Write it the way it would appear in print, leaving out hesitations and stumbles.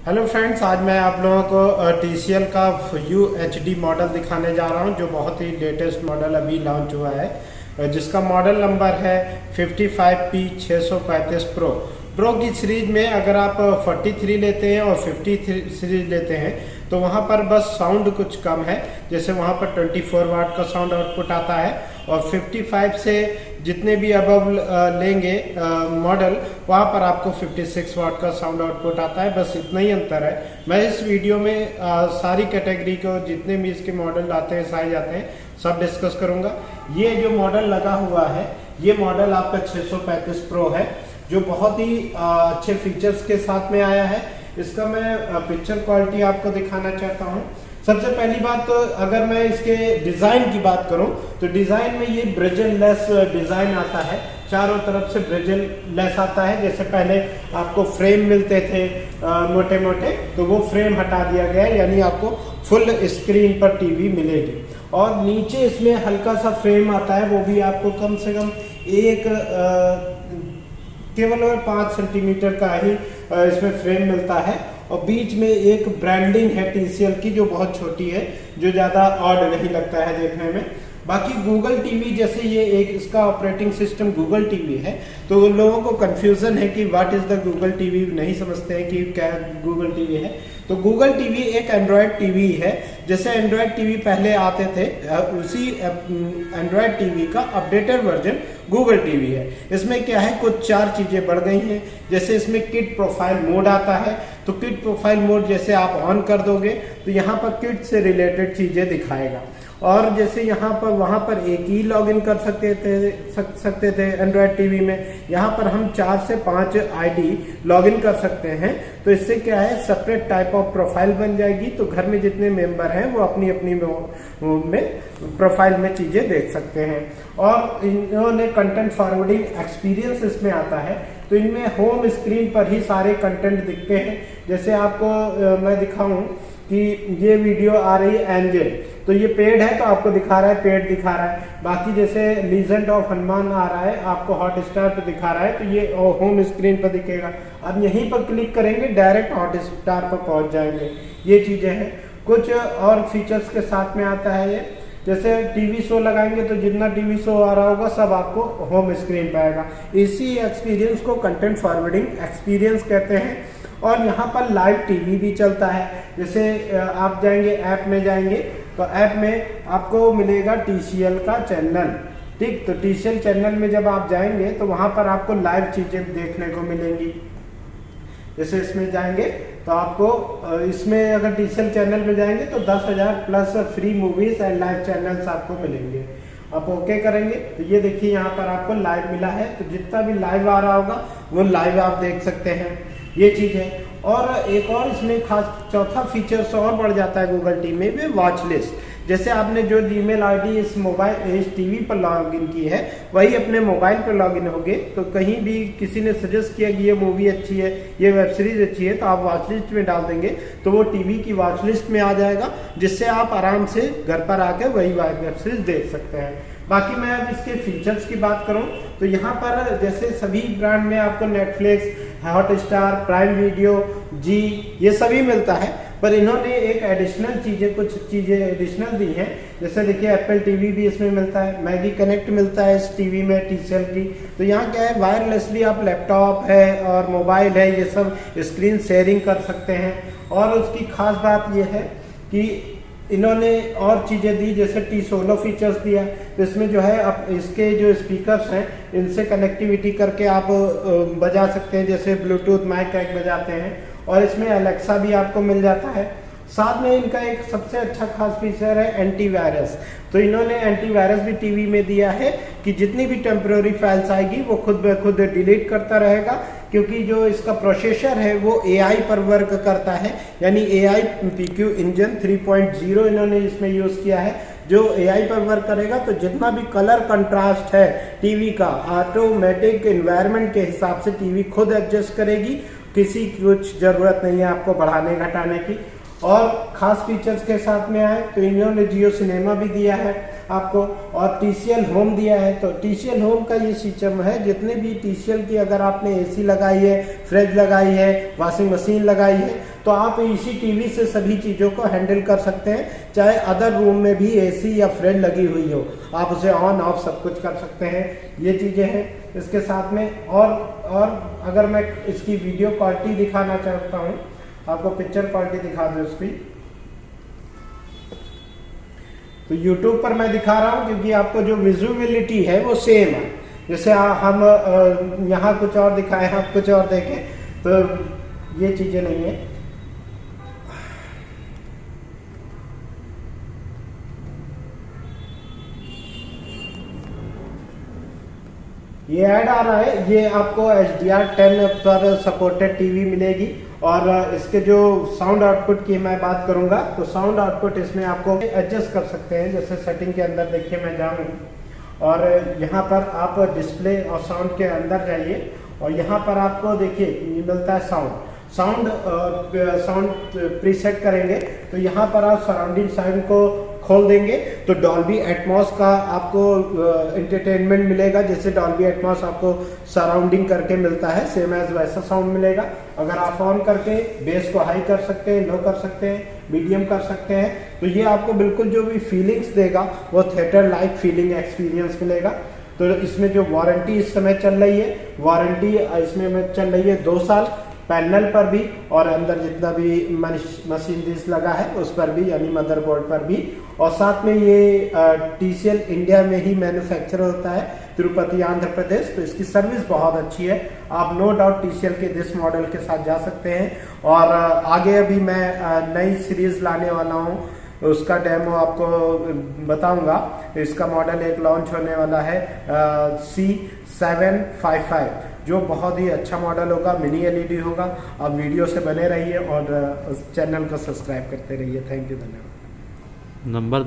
Hello friends, आज मैं आप लोगों को TCL का UHD मॉडल दिखाने जा रहा हूं, जो बहुत ही लेटेस्ट मॉडल अभी लॉन्च हुआ है, जिसका मॉडल नंबर है 55P635 प्रो की सीरीज में अगर आप 43 लेते हैं और 50 सीरीज लेते हैं तो वहाँ पर बस साउंड कुछ कम है। जैसे वहाँ पर 24 वाट का साउंड आउटपुट आता है और 55 से जितने भी अबव लेंगे मॉडल, वहाँ पर आपको 56 वाट का साउंड आउटपुट आता है। बस इतना ही अंतर है। मैं इस वीडियो में सारी कैटेगरी को जितने भी इसके मॉडल आते हैं, साइज आते हैं, सब डिस्कस करूँगा। ये जो मॉडल लगा हुआ है, ये मॉडल आपका 635 प्रो है, जो बहुत ही अच्छे फीचर्स के साथ में आया है। इसका मैं पिक्चर क्वालिटी आपको दिखाना चाहता हूँ। सबसे पहली बात तो अगर मैं इसके डिज़ाइन की बात करूं तो डिज़ाइन में ये ब्रिजल लेस डिज़ाइन आता है, चारों तरफ से ब्रिजल लेस आता है। जैसे पहले आपको फ्रेम मिलते थे मोटे मोटे, तो वो फ्रेम हटा दिया गया है, यानी आपको फुल स्क्रीन पर टीवी मिलेगी। और नीचे इसमें हल्का सा फ्रेम आता है, वो भी आपको कम से कम केवल 5 सेंटीमीटर का ही इसमें फ्रेम मिलता है। और बीच में एक ब्रांडिंग है TCL की, जो बहुत छोटी है, जो ज़्यादा ऑड नहीं लगता है देखने में। बाकी गूगल टीवी, जैसे ये एक इसका ऑपरेटिंग सिस्टम गूगल टीवी है, तो लोगों को कंफ्यूजन है कि what is the Google TV, नहीं समझते हैं कि क्या गूगल टीवी है। तो गूगल टीवी एक एंड्रॉयड टीवी है। जैसे एंड्रॉयड टीवी पहले आते थे, उसी एंड्रॉयड टीवी का अपडेटेड वर्जन गूगल टीवी है। इसमें क्या है, कुछ 4 चीज़ें बढ़ गई हैं। जैसे इसमें किड प्रोफाइल मोड आता है, तो किड प्रोफाइल मोड जैसे आप ऑन कर दोगे तो यहाँ पर किड से रिलेटेड चीज़ें दिखाएगा। और जैसे यहाँ पर वहाँ पर एक ही लॉगिन कर सकते थे एंड्रॉयड टीवी में, यहाँ पर हम 4 से 5 आईडी लॉगिन कर सकते हैं। तो इससे क्या है, सेपरेट टाइप ऑफ प्रोफाइल बन जाएगी। तो घर में जितने मेंबर हैं वो अपनी अपनी में प्रोफाइल में चीज़ें देख सकते हैं। और इन्होंने कंटेंट फॉरवर्डिंग एक्सपीरियंस इसमें आता है, तो इनमें होम स्क्रीन पर ही सारे कंटेंट दिखते हैं। जैसे आपको मैं दिखाऊं कि ये वीडियो आ रही है एंजल, तो ये पेड है तो आपको दिखा रहा है, पेड दिखा रहा है। बाकी जैसे लीजेंड ऑफ हनुमान आ रहा है, आपको हॉटस्टार पे दिखा रहा है, तो ये होम स्क्रीन पर दिखेगा। अब यहीं पर क्लिक करेंगे, डायरेक्ट हॉटस्टार पर पहुंच जाएंगे। ये चीज़ें हैं। कुछ और फीचर्स के साथ में आता है ये, जैसे टीवी शो लगाएंगे तो जितना टीवी शो आ रहा होगा सब आपको होम स्क्रीन पे आएगा। इसी एक्सपीरियंस को कंटेंट फॉरवर्डिंग एक्सपीरियंस कहते हैं। और यहाँ पर लाइव टीवी भी चलता है। जैसे आप जाएंगे, ऐप में जाएंगे, तो ऐप में आपको मिलेगा TCL का चैनल, ठीक। तो TCL चैनल में जब आप जाएंगे तो वहाँ पर आपको लाइव चीज़ें देखने को मिलेंगी। जैसे इसमें जाएंगे तो आपको इसमें अगर TCL चैनल में जाएंगे तो 10,000 plus free movies and live channels आपको मिलेंगे। आप ओके करेंगे तो ये देखिए यहाँ पर आपको लाइव मिला है, तो जितना भी लाइव आ रहा होगा वो लाइव आप देख सकते हैं। ये चीज़ है। और एक और इसमें खास चौथा फीचर्स और बढ़ जाता है गूगल टीवी में, वॉच लिस्ट। जैसे आपने जो जीमेल आईडी इस टीवी पर लॉगिन की है, वही अपने मोबाइल पर लॉगिन होगे, तो कहीं भी किसी ने सजेस्ट किया कि ये मूवी अच्छी है, ये वेब सीरीज अच्छी है, तो आप वॉच लिस्ट में डाल देंगे तो वो टीवी की वॉच लिस्ट में आ जाएगा, जिससे आप आराम से घर पर आकर वही वेब सीरीज देख सकते हैं। बाकी मैं अब इसके फीचर्स की बात करूं तो यहाँ पर जैसे सभी ब्रांड में आपको नेटफ्लिक्स, हॉटस्टार, प्राइम वीडियो, जी, ये सभी मिलता है। पर इन्होंने एक एडिशनल कुछ चीज़ें एडिशनल दी हैं। जैसे देखिए एप्पल टीवी भी इसमें मिलता है, मैगी कनेक्ट मिलता है इस टीवी में TCL की। तो यहाँ क्या है, वायरलेसली आप लैपटॉप है और मोबाइल है, ये सब स्क्रीन शेयरिंग कर सकते हैं। और उसकी खास बात यह है कि इन्होंने और चीज़ें दी, जैसे T-Solo फीचर्स दिया। तो इसमें जो है आप इसके जो स्पीकर्स हैं, इनसे कनेक्टिविटी करके आप बजा सकते हैं, जैसे ब्लूटूथ माइक बजाते हैं। और इसमें अलेक्सा भी आपको मिल जाता है। साथ में इनका एक सबसे अच्छा खास फीचर है एंटीवायरस। तो इन्होंने एंटीवायरस भी टीवी में दिया है कि जितनी भी टेम्पररी फाइल्स आएगी वो खुद ब खुद डिलीट करता रहेगा, क्योंकि जो इसका प्रोसेसर है वो AI पर वर्क करता है, यानी AI PQ इंजन 3.0 इन्होंने इसमें यूज़ किया है, जो AI पर वर्क करेगा। तो जितना भी कलर कंट्रास्ट है टीवी का, ऑटोमेटिक एनवायरनमेंट के हिसाब से टीवी खुद एडजस्ट करेगी। किसी कुछ ज़रूरत नहीं है आपको बढ़ाने घटाने की। और खास फीचर्स के साथ में आए तो इन्होंने जियो सिनेमा भी दिया है। आपको। और TCL होम दिया है, तो TCL होम का ये सिस्टम है, जितने भी TCL की अगर आपने AC लगाई है, फ्रिज लगाई है, वॉशिंग मशीन लगाई है, तो आप इसी टीवी से सभी चीज़ों को हैंडल कर सकते हैं। चाहे अदर रूम में भी AC या फ्रिज लगी हुई हो, आप उसे ऑन ऑफ सब कुछ कर सकते हैं। ये चीज़ें हैं इसके साथ में। और अगर मैं इसकी वीडियो क्वालिटी दिखाना चाहता हूँ, आपको पिक्चर क्वालिटी दिखा दूँ इसकी, तो YouTube पर मैं दिखा रहा हूँ क्योंकि आपको जो विजुअलिटी है वो सेम है। जैसे हम यहाँ कुछ और दिखाएं, आप कुछ और देखें, तो ये चीज़ें नहीं है। ये ऐड आ रहा है, ये आपको HDR10 पर सपोर्टेड टीवी मिलेगी। और इसके जो साउंड आउटपुट की मैं बात करूंगा, तो साउंड आउटपुट इसमें आपको एडजस्ट कर सकते हैं। जैसे सेटिंग के अंदर देखिए मैं जाऊँ और यहाँ पर आप डिस्प्ले और साउंड के अंदर जाइए और यहाँ पर आपको देखिए ये मिलता है साउंड प्रीसेट करेंगे। तो यहाँ पर आप सराउंडिंग साउंड को खोल देंगे तो डॉल्बी एटमॉस का आपको एंटरटेनमेंट मिलेगा। जैसे डॉल्बी एटमॉस आपको सराउंडिंग करके मिलता है, सेम एज वैसा साउंड मिलेगा। अगर आप ऑन करके बेस को हाई कर सकते हैं, लो कर सकते हैं, मीडियम कर सकते हैं, तो ये आपको बिल्कुल जो भी फीलिंग्स देगा वो थिएटर लाइक फीलिंग एक्सपीरियंस मिलेगा। तो इसमें जो वारंटी इस समय चल रही है, वारंटी इसमें चल रही है 2 साल, पैनल पर भी और अंदर जितना भी मशीनरीज लगा है उस पर भी, यानी मदरबोर्ड पर भी। और साथ में ये TCL इंडिया में ही मैन्युफैक्चर होता है, तिरुपति आंध्र प्रदेश। तो इसकी सर्विस बहुत अच्छी है, आप नो डाउट TCL के दिस मॉडल के साथ जा सकते हैं। और आगे अभी मैं नई सीरीज लाने वाला हूँ, उसका डेमो आपको बताऊंगा। इसका मॉडल एक लॉन्च होने वाला है C755, जो बहुत ही अच्छा मॉडल होगा, मिनी LED होगा। आप वीडियो से बने रहिए और चैनल को सब्सक्राइब करते रहिए। थैंक यू, धन्यवाद। नंबर